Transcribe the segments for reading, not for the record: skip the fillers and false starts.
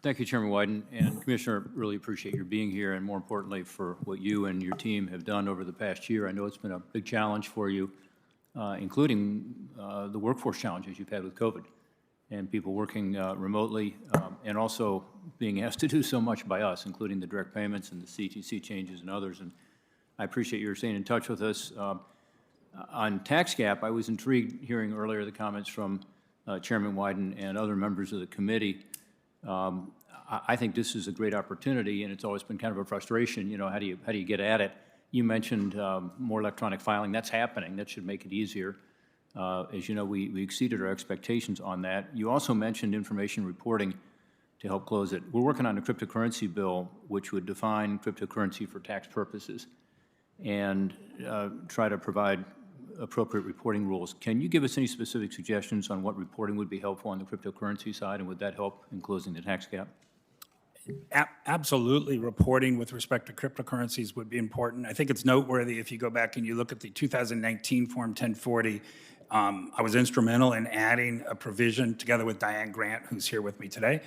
Thank you, Chairman Wyden. And Commissioner, really appreciate your being here, and more importantly, for what you and your team have done over the past year. I know it's been a big challenge for you, including the workforce challenges you've had with COVID and people working remotely, and also being asked to do so much by us, including the direct payments and the CTC changes and others. And I appreciate your staying in touch with us. On tax gap, I was intrigued hearing earlier the comments from Chairman Wyden and other members of the committee. I think this is a great opportunity, and it's always been kind of a frustration. You know, how do you get at it? You mentioned more electronic filing. That's happening. That should make it easier. As you know, we exceeded our expectations on that. You also mentioned information reporting to help close it. We're working on a cryptocurrency bill, which would define cryptocurrency for tax purposes and try to provide appropriate reporting rules. Can you give us any specific suggestions on what reporting would be helpful on the cryptocurrency side, and would that help in closing the tax gap? Absolutely, reporting with respect to cryptocurrencies would be important. I think it's noteworthy if you go back and you look at the 2019 Form 1040. I was instrumental in adding a provision, together with Diane Grant, who's here with me today,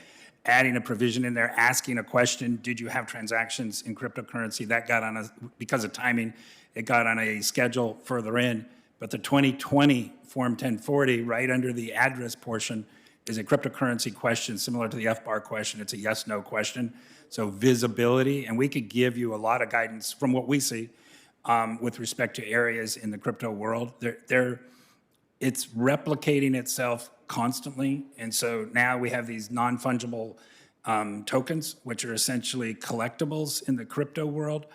adding a provision in there, asking a question, did you have transactions in cryptocurrency? That got on because of timing, it got on a schedule further in. But the 2020 Form 1040, right under the address portion, is a cryptocurrency question similar to the FBAR question. It's a yes/no question. So visibility, and we could give you a lot of guidance from what we see with respect to areas in the crypto world. It's replicating itself constantly, and so now we have these non-fungible tokens, which are essentially collectibles in the crypto world.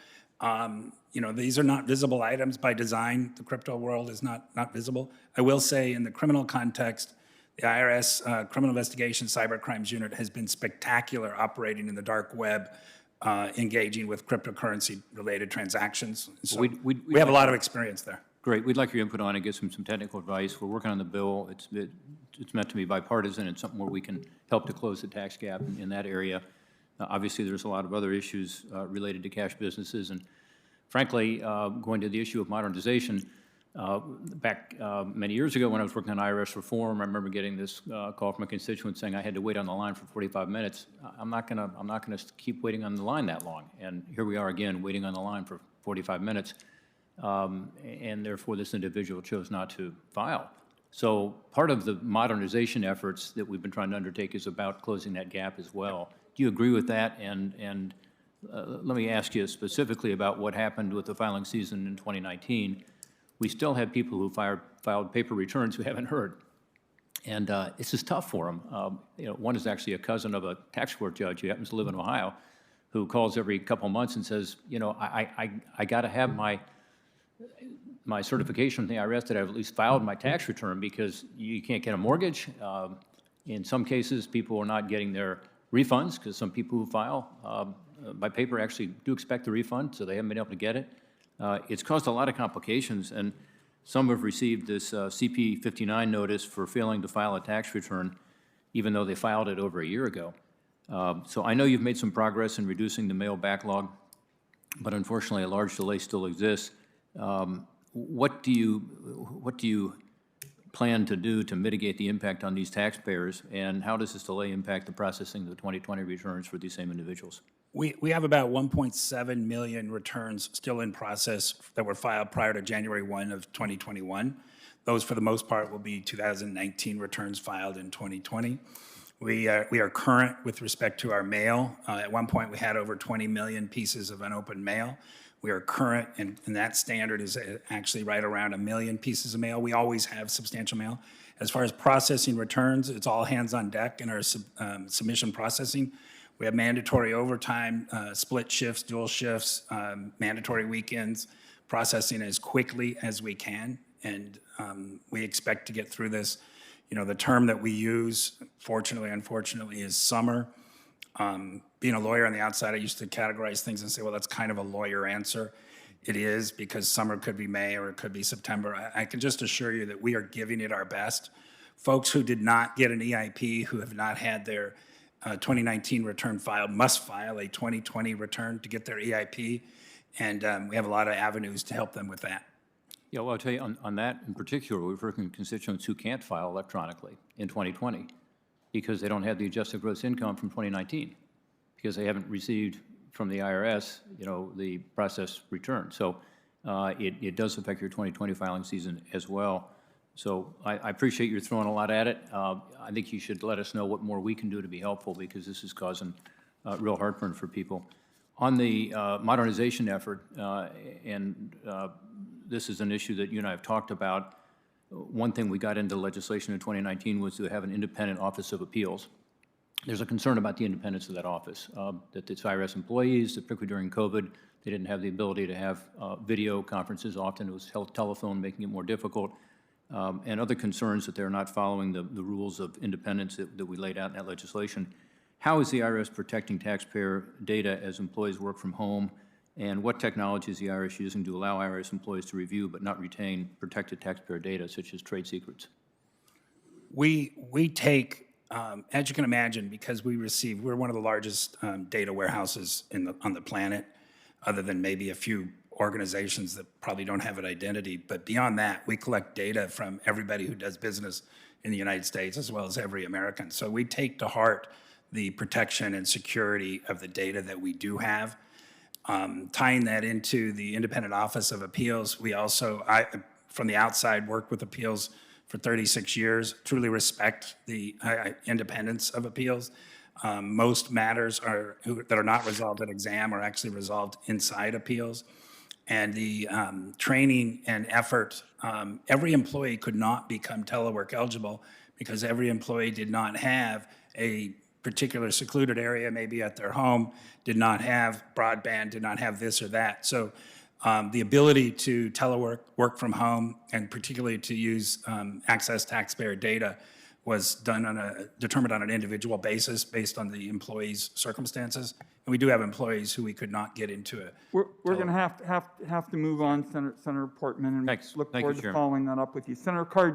You know, these are not visible items by design. The crypto world is not visible. I will say in the criminal context, the IRS Criminal Investigation Cyber Crimes Unit has been spectacular operating in the dark web, engaging with cryptocurrency-related transactions. So we have a lot of experience there. Great. We'd like your input on it, get some technical advice. We're working on the bill. It's meant to be bipartisan. It's something where we can help to close the tax gap in that area. Obviously, there's a lot of other issues related to cash businesses. And frankly, going to the issue of modernization, back many years ago when I was working on IRS reform, I remember getting this call from a constituent saying I had to wait on the line for 45 minutes. I'm not gonna keep waiting on the line that long. And here we are again, waiting on the line for 45 minutes. And therefore this individual chose not to file. So part of the modernization efforts that we've been trying to undertake is about closing that gap as well. Do you agree with that? And let me ask you specifically about what happened with the filing season in 2019. We still have people who filed paper returns who haven't heard. And it's just tough for them. You know, one is actually a cousin of a tax court judge who happens to live in Ohio, who calls every couple of months and says, you know, I got to have my certification from the IRS that I've at least filed my tax return, because you can't get a mortgage. In some cases, people are not getting their refunds because some people who file by paper actually do expect the refund, so they haven't been able to get it. It's caused a lot of complications, and some have received this CP 59 notice for failing to file a tax return, even though they filed it over a year ago. So I know you've made some progress in reducing the mail backlog, but unfortunately a large delay still exists. What do you plan to do to mitigate the impact on these taxpayers, and how does this delay impact the processing of the 2020 returns for these same individuals? We have about 1.7 million returns still in process that were filed prior to January 1 of 2021. Those, for the most part, will be 2019 returns filed in 2020. We are current with respect to our mail. At one point, we had over 20 million pieces of unopened mail. We are current, and that standard is actually right around 1 million pieces of mail. We always have substantial mail. As far as processing returns, it's all hands on deck in our submission processing. We have mandatory overtime, split shifts, dual shifts, mandatory weekends, processing as quickly as we can, and we expect to get through this. You know, the term that we use, fortunately, unfortunately, is summer. Being a lawyer on the outside, I used to categorize things and say, well, that's kind of a lawyer answer. It is, because summer could be May or it could be September. I can just assure you that we are giving it our best. Folks who did not get an EIP, who have not had their 2019 return filed, must file a 2020 return to get their EIP, and we have a lot of avenues to help them with that. Yeah, well, I'll tell you, on that in particular, we've worked with constituents who can't file electronically in 2020. because they don't have the adjusted gross income from 2019, because they haven't received from the IRS, the processed return. So it does affect your 2020 filing season as well. So I appreciate you throwing a lot at it. I think you should let us know what more we can do to be helpful, because this is causing real heartburn for people. On the modernization effort, this is an issue that you and I have talked about. One thing we got into legislation in 2019 was to have an independent Office of Appeals. There's a concern about the independence of that office, that it's IRS employees, that particularly during COVID, they didn't have the ability to have video conferences. Often it was held telephone, making it more difficult, and other concerns that they're not following the rules of independence that we laid out in that legislation. How is the IRS protecting taxpayer data as employees work from home? And what technology is the IRS using to allow IRS employees to review but not retain protected taxpayer data, such as trade secrets? We take, as you can imagine, because we're one of the largest data warehouses on the planet, other than maybe a few organizations that probably don't have an identity. But beyond that, we collect data from everybody who does business in the United States, as well as every American. So we take to heart the protection and security of the data that we do have. Tying that into the Independent Office of Appeals, we also, from the outside, worked with appeals for 36 years, truly respect the independence of appeals. Most matters that are not resolved at exam are actually resolved inside appeals. And the training and effort, every employee could not become telework eligible because every employee did not have a particular secluded area, maybe at their home, did not have broadband, did not have this or that. So the ability to telework, work from home, and particularly to use access taxpayer data was determined on an individual basis based on the employee's circumstances. And we do have employees who we could not get into it. We're going to have to move on, Senator Portman, and Thanks. look Thank you, forward to Chairman. following that up with you. Senator Carr,